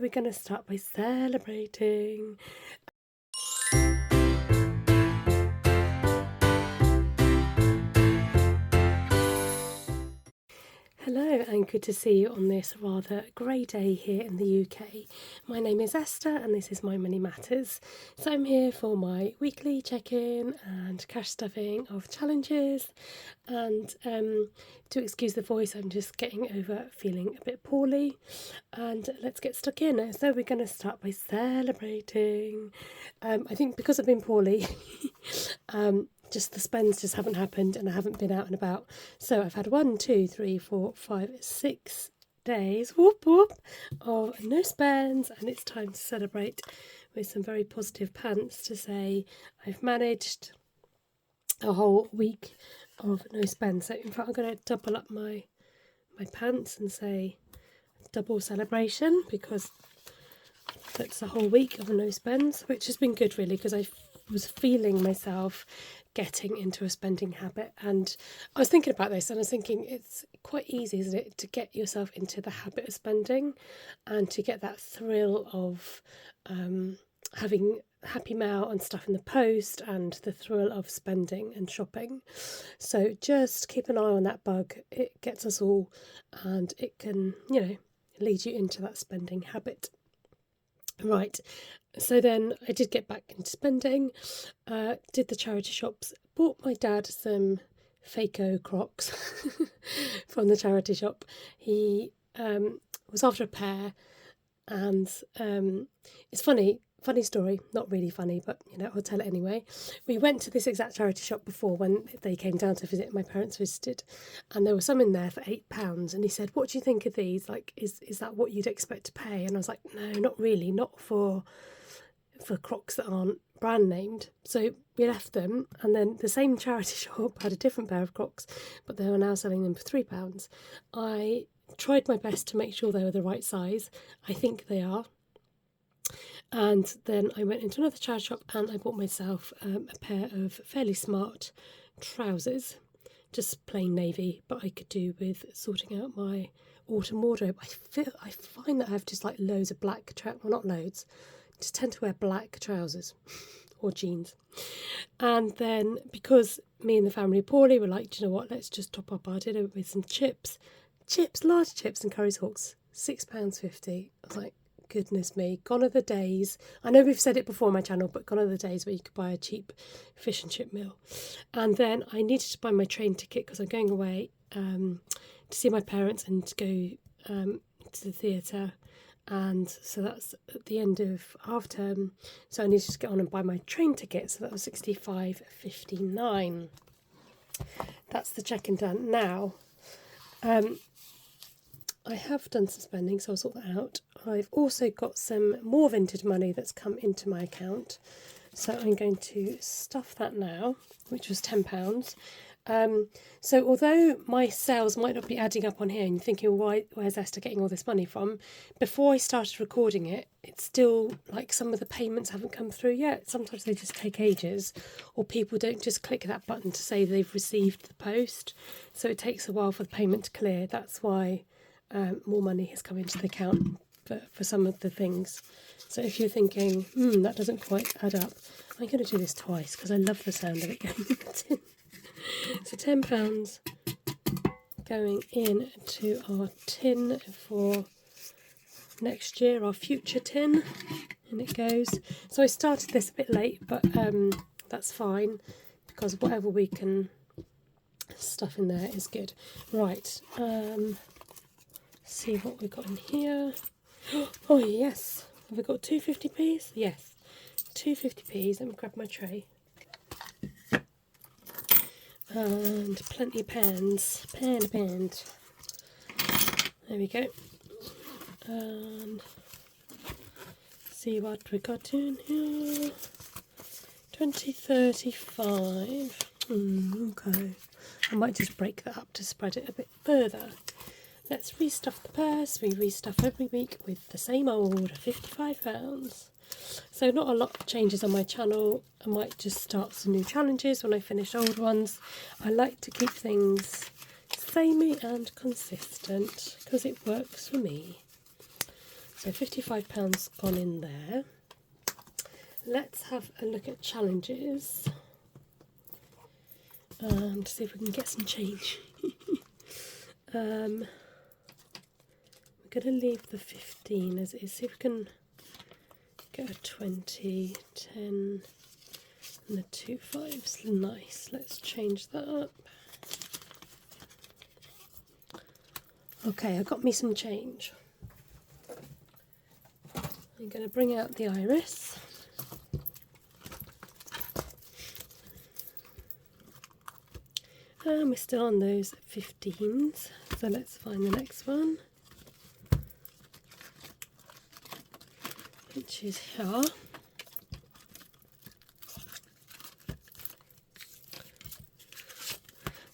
We're going to start by celebrating. Hello and good to see you on this rather grey day here in the UK. My name is Esther and this is My Money Matters. So I'm here for my weekly check-in and cash stuffing of challenges, and to excuse the voice, I'm just getting over feeling a bit poorly, and let's get stuck in. So we're going to start by celebrating. I think because I've been poorly just the spends just haven't happened and I haven't been out and about. So I've had 6 days whoop whoop of no spends, and it's time to celebrate with some very positive pants to say I've managed a whole week of no spends. So in fact I'm going to double up my pants and say double celebration, because that's a whole week of no spends, which has been good really, because I was feeling myself getting into a spending habit, and I was thinking about this and I was thinking it's quite easy, isn't it, to get yourself into the habit of spending and to get that thrill of having happy mail and stuff in the post and the thrill of spending and shopping. So just keep an eye on that bug. It gets us all, and it can, lead you into that spending habit. Right, so then I did get back into spending, did the charity shops, bought my dad some Faco Crocs from the charity shop. He was after a pair, and it's funny story, not really funny, but I'll tell it anyway. We went to this exact charity shop before when they came down to visit, my parents visited, and there was some in there for £8, and he said, what do you think of these, like is that what you'd expect to pay? And I was like, no, not really, not for Crocs that aren't brand named. So we left them, and then the same charity shop had a different pair of Crocs, but they were now selling them for £3. I tried my best to make sure they were the right size. I think they are. And then I went into another charity shop and I bought myself a pair of fairly smart trousers, just plain navy, but I could do with sorting out my autumn wardrobe. I find that I have just like loads of black well, not loads, just tend to wear black trousers or jeans. And then because me and the family are poorly, we're like, do you know what, let's just top up our dinner with some chips, large chips and curry sauce, £6.50. I was like, goodness me, gone are the days. I know we've said it before on my channel, but gone are the days where you could buy a cheap fish and chip meal. And then I needed to buy my train ticket because I'm going away to see my parents and to go to the theatre, and so that's at the end of half term, so I needed to get on and buy my train ticket, so that was £65.59. That's the check-in done. Now I have done some spending, so I'll sort that out. I've also got some more Vinted money that's come into my account, so I'm going to stuff that now, which was £10. So although my sales might not be adding up on here and you're thinking, where's Esther getting all this money from? Before I started recording it, it's still like some of the payments haven't come through yet. Sometimes they just take ages, or people don't just click that button to say they've received the post. So it takes a while for the payment to clear. That's why more money has come into the account for some of the things. So if you're thinking, that doesn't quite add up, I'm going to do this twice because I love the sound of it going in the tin. So £10 going into our tin for next year, our future tin, and it goes. So I started this a bit late, but that's fine, because whatever we can stuff in there is good. Right, see what we've got in here. Oh yes, have we got 250p's? Yes, 250p's. Let me grab my tray. And plenty of pens. Pens. There we go. And see what we got in here. 2035. Okay. I might just break that up to spread it a bit further. Let's restuff the purse. We restuff every week with the same old £55. So not a lot of changes on my channel. I might just start some new challenges when I finish old ones. I like to keep things samey and consistent because it works for me. So £55 gone in there. Let's have a look at challenges to see if we can get some change. We're going to leave the 15 as it is, see if we can get a 20, 10 and the 2 5s. Nice, let's change that up. Okay, I got me some change. I'm going to bring out the iris. And we're still on those 15s, so let's find the next one, which is here.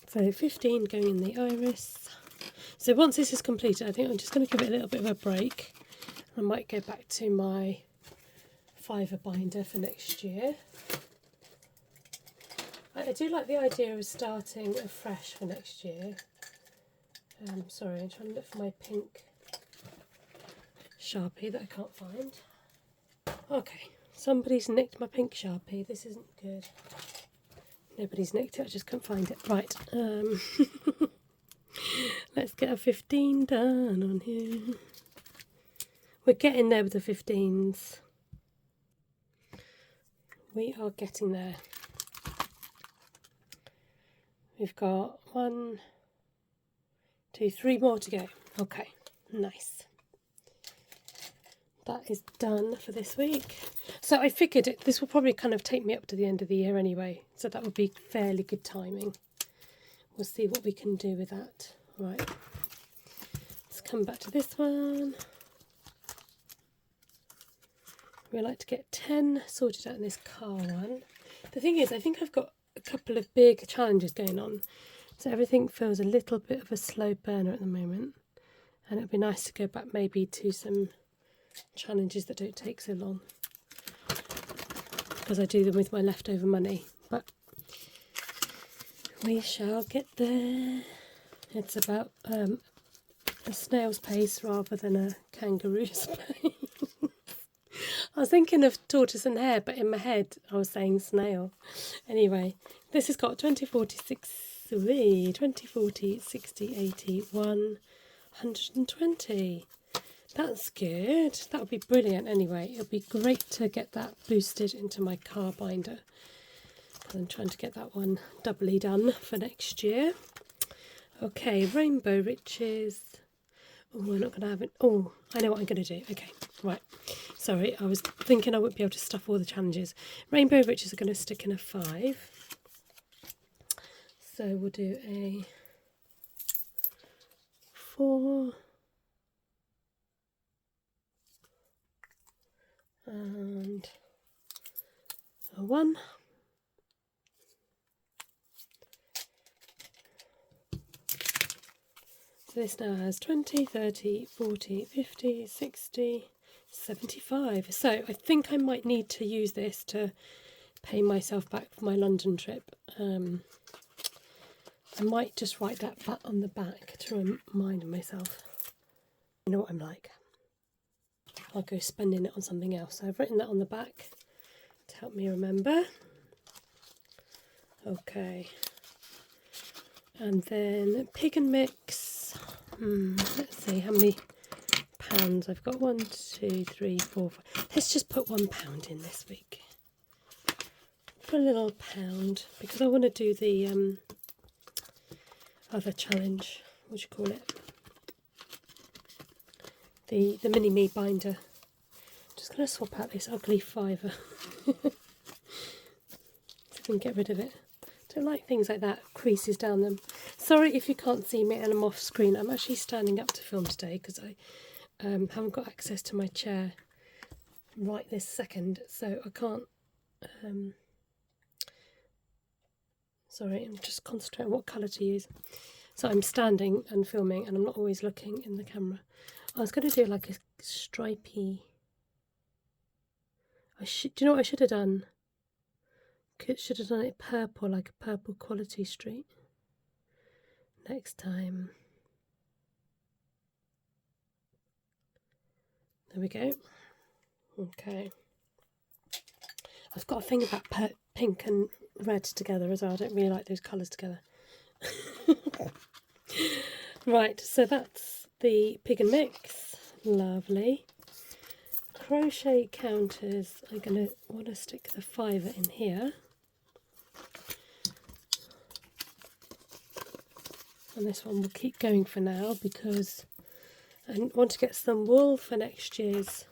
So 15 going in the iris. So once this is completed, I think I'm just going to give it a little bit of a break. I might go back to my fiver binder for next year. I do like the idea of starting afresh for next year. Sorry, I'm trying to look for my pink Sharpie that I can't find. Okay, somebody's nicked my pink Sharpie. This isn't good. Nobody's nicked it, I just couldn't find it. Right, let's get a 15 done on here. We're getting there with the 15s. We are getting there. We've got 1, 2, 3 more to go. Okay, nice. That is done for this week. So I figured this will probably kind of take me up to the end of the year anyway, so that would be fairly good timing. We'll see what we can do with that. Right, let's come back to this one. We like to get 10 sorted out in this car one. The thing is, I think I've got a couple of big challenges going on, so everything feels a little bit of a slow burner at the moment, and it'd be nice to go back maybe to some challenges that don't take so long, because I do them with my leftover money, but we shall get there. It's about a snail's pace rather than a kangaroo's pace. I was thinking of tortoise and hare, but in my head I was saying snail. Anyway, this has got 20, 40, 20, 40, 60, 80, 120. That's good. That would be brilliant anyway. It would be great to get that boosted into my car binder, because I'm trying to get that one doubly done for next year. Okay, Rainbow Riches. Oh, we're not going to have it. Oh, I know what I'm going to do. Okay, right. Sorry, I was thinking I wouldn't be able to stuff all the challenges. Rainbow Riches are going to stick in a 5. So we'll do a 4 and a 1. So this now has 20, 30, 40, 50, 60, 75. So I think I might need to use this to pay myself back for my London trip. I might just write that back on the back to remind myself. You know what I'm like. I'll go spending it on something else. So I've written that on the back to help me remember. Okay. And then Pig and Mix. Let's see how many pounds I've got. 1, 2, 3, 4, 5. Let's just put £1 in this week. Put a little £1 because I want to do the other challenge. What do you call it? The mini me binder. Just going to swap out this ugly fiver. So I can get rid of it. Don't like things like that, creases down them. Sorry if you can't see me and I'm off screen. I'm actually standing up to film today because I haven't got access to my chair right this second, so I can't. Sorry, I'm just concentrating on what colour to use. So I'm standing and filming, and I'm not always looking in the camera. I was going to do like a stripy. Do you know what I should have done? Should have done it purple, like a purple quality street. Next time. There we go. Okay. I've got a thing about pink and red together as well. I don't really like those colours together. Right, so that's the Pig and Mix. Lovely. Crochet counters. I'm going to want to stick the fiver in here. And this one will keep going for now because I want to get some wool for next year's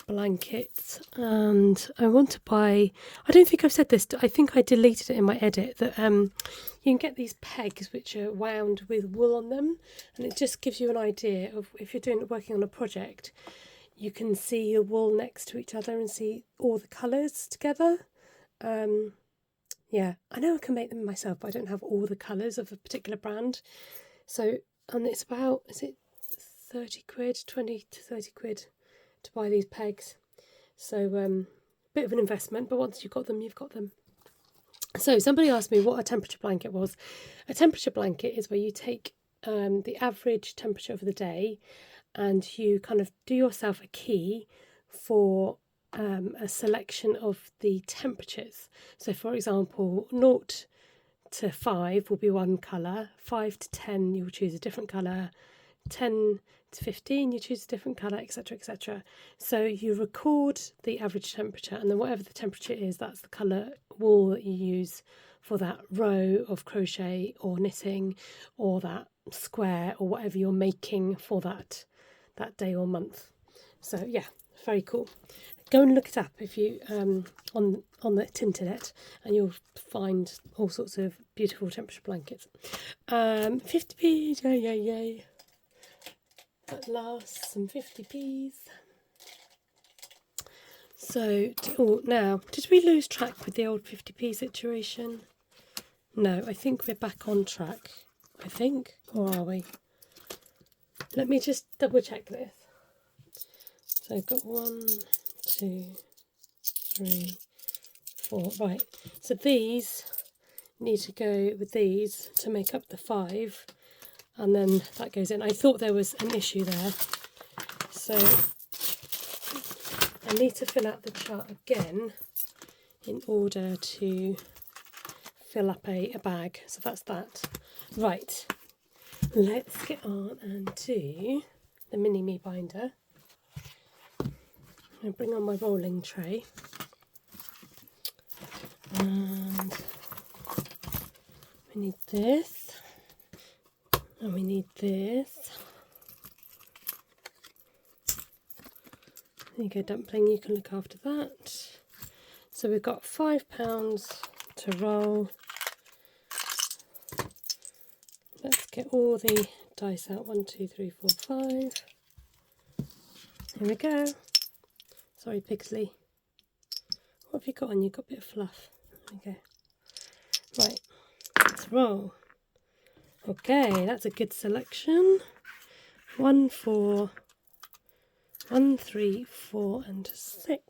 blankets, and I want to buy, I don't think I've said this, I think I deleted it in my edit, that you can get these pegs which are wound with wool on them, and it just gives you an idea of, if you're working on a project, you can see your wool next to each other and see all the colours together. Yeah, I know I can make them myself, but I don't have all the colours of a particular brand. So, and it's about, is it 30 quid, 20 to 30 quid to buy these pegs. So bit of an investment, but once you've got them, you've got them. So somebody asked me what a temperature blanket was. A temperature blanket is where you take the average temperature of the day and you kind of do yourself a key for a selection of the temperatures. So for example, 0 to 5 will be one colour, 5 to 10 you'll choose a different colour, 10 to 15 you choose a different colour, etc, etc. So you record the average temperature, and then whatever the temperature is, that's the colour wool that you use for that row of crochet or knitting or that square or whatever you're making for that day or month. So yeah, very cool. Go and look it up if you on the Tinternet, and you'll find all sorts of beautiful temperature blankets. 50p, yay. At last, some 50p's. So, now, did we lose track with the old 50p situation? No, I think we're back on track. I think, or are we? Let me just double check this. So I've got 1, 2, 3, 4. Right, so these need to go with these to make up the 5. And then that goes in. I thought there was an issue there. So I need to fill out the chart again in order to fill up a bag. So that's that. Right, let's get on and do the mini me binder. I'm going to bring on my rolling tray. And we need this. And we need this. There you go, dumpling, you can look after that. So we've got £5 to roll. Let's get all the dice out. 1, 2, 3, 4, 5. Here we go. Sorry, Pigsley. What have you got on? You've got a bit of fluff. There we go. Right, let's roll. Okay, that's a good selection. 1, 4, 1, 3, 4, and 6.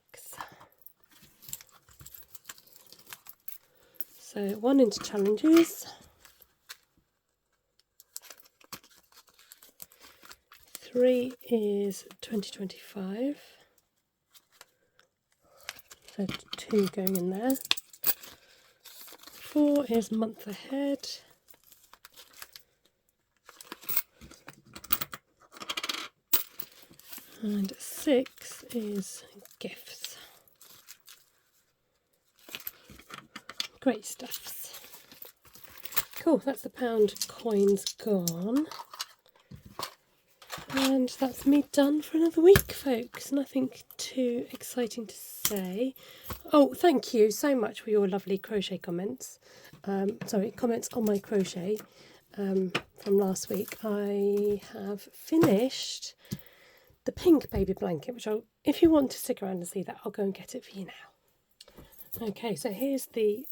So 1 into challenges. 3 is 2025. So 2 going in there. 4 is month ahead. And 6 is gifts. Great stuffs. Cool, that's the pound coins gone. And that's me done for another week, folks. Nothing too exciting to say. Oh, thank you so much for your lovely crochet comments. Comments on my crochet from last week. I have finished the pink baby blanket, which if you want to stick around and see that, I'll go and get it for you now. Okay, so here's the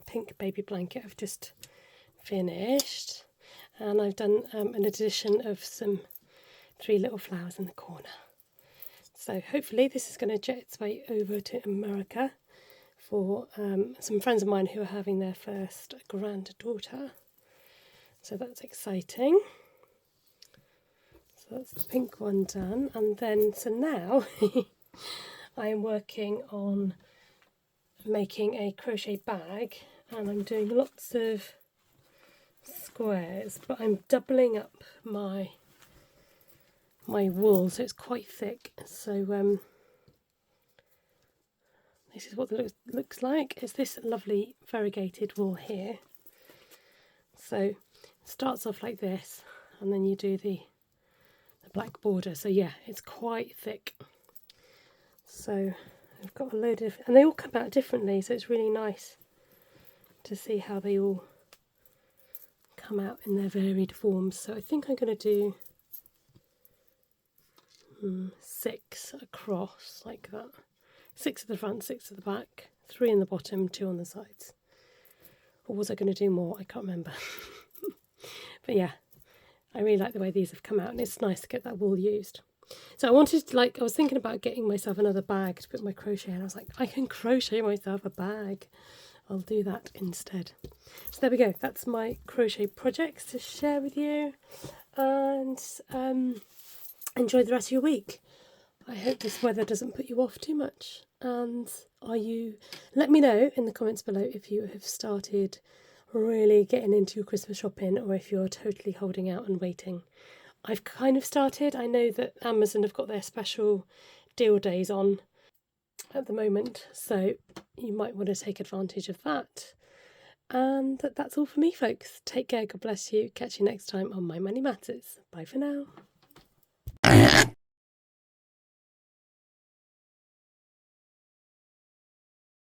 pink baby blanket I've just finished, and I've done an addition of some 3 little flowers in the corner. So hopefully this is going to jet its way over to America for some friends of mine who are having their first granddaughter. So that's exciting. So So that's the pink one done, and then so now I am working on making a crochet bag, and I'm doing lots of squares, but I'm doubling up my wool, so it's quite thick. So this is what it looks like. It's this lovely variegated wool here. So it starts off like this, and then you do the black border. So yeah, it's quite thick. So I've got a load of, and they all come out differently, so it's really nice to see how they all come out in their varied forms. So I think I'm going to do 6 across like that. 6 at the front, 6 at the back, 3 in the bottom, 2 on the sides. Or was I going to do more? I can't remember. But yeah, I really like the way these have come out, and it's nice to get that wool used. So I wanted to, I was thinking about getting myself another bag to put my crochet in. I was like, I can crochet myself a bag. I'll do that instead. So there we go. That's my crochet projects to share with you. And enjoy the rest of your week. I hope this weather doesn't put you off too much. And let me know in the comments below if you have started really getting into your Christmas shopping, or if you're totally holding out and waiting. I've kind of started. I know that Amazon have got their special deal days on at the moment, so you might want to take advantage of that. And that's all for me, folks. Take care, God bless you. Catch you next time on My Money Matters. Bye for now.